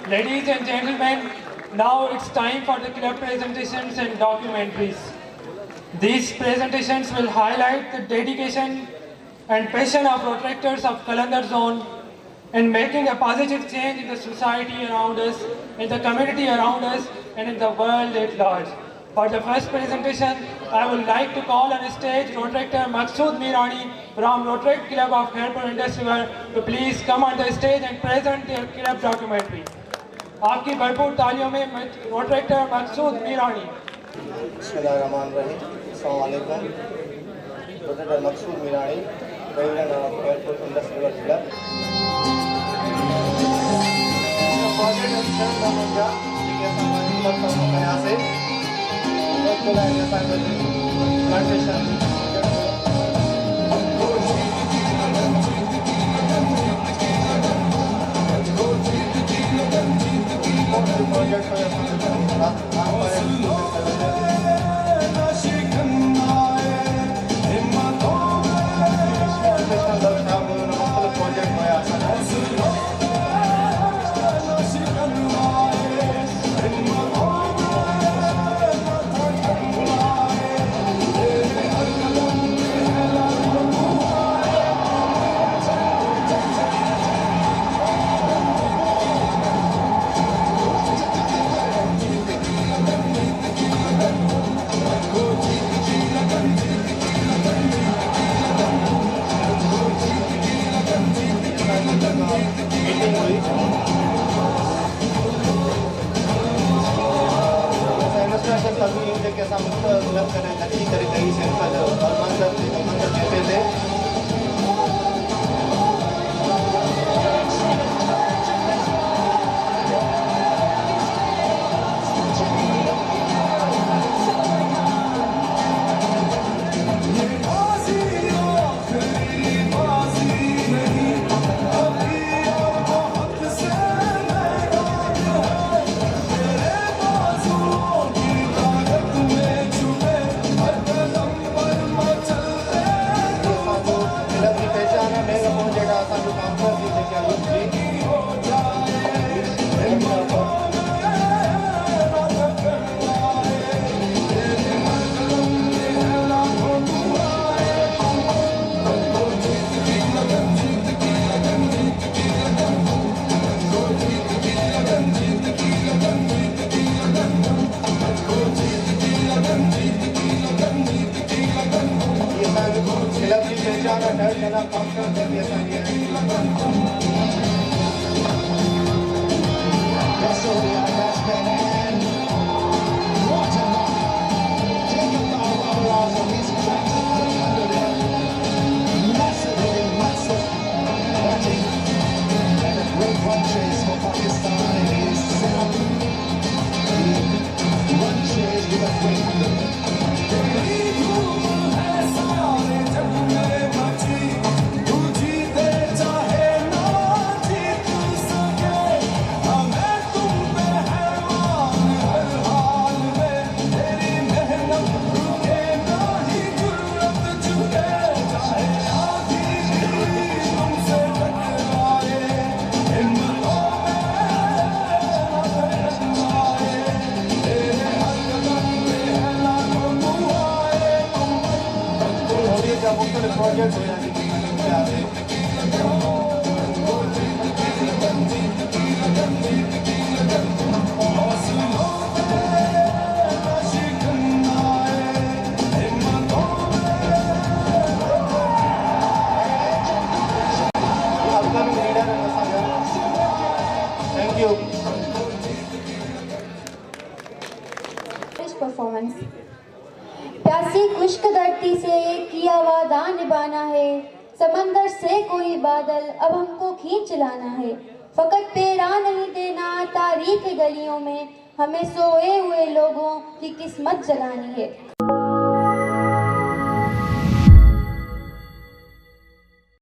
Ladies and gentlemen, now it's time for the club presentations and documentaries. These presentations will highlight the dedication and passion of Rotaractors of Qalandar Zone in making a positive change in the society around us, in the community around us, and in the world at large. For the first presentation, I would like to call on stage Rotaractor Maqsood Mirani from Rotaract Club of Khairpur Mirs to please come on the stage and present their club documentary. आपकी भरपूर तालियों में Rotaractor Maqsood Mirani. Bismillahirrahmanirrahim. Assalamu alaikum. Rotaract Maqsood Mirani, President of Khairpur Mirs Club. Performance प्यासी खुश्क धरती से किया वादा निभाना है, समंदर से कोई बादल अब हमको खींच लाना है, फकत पेरा नहीं देना तारीख गलियों में, हमें सोए हुए लोगों की किस्मत जगानी है।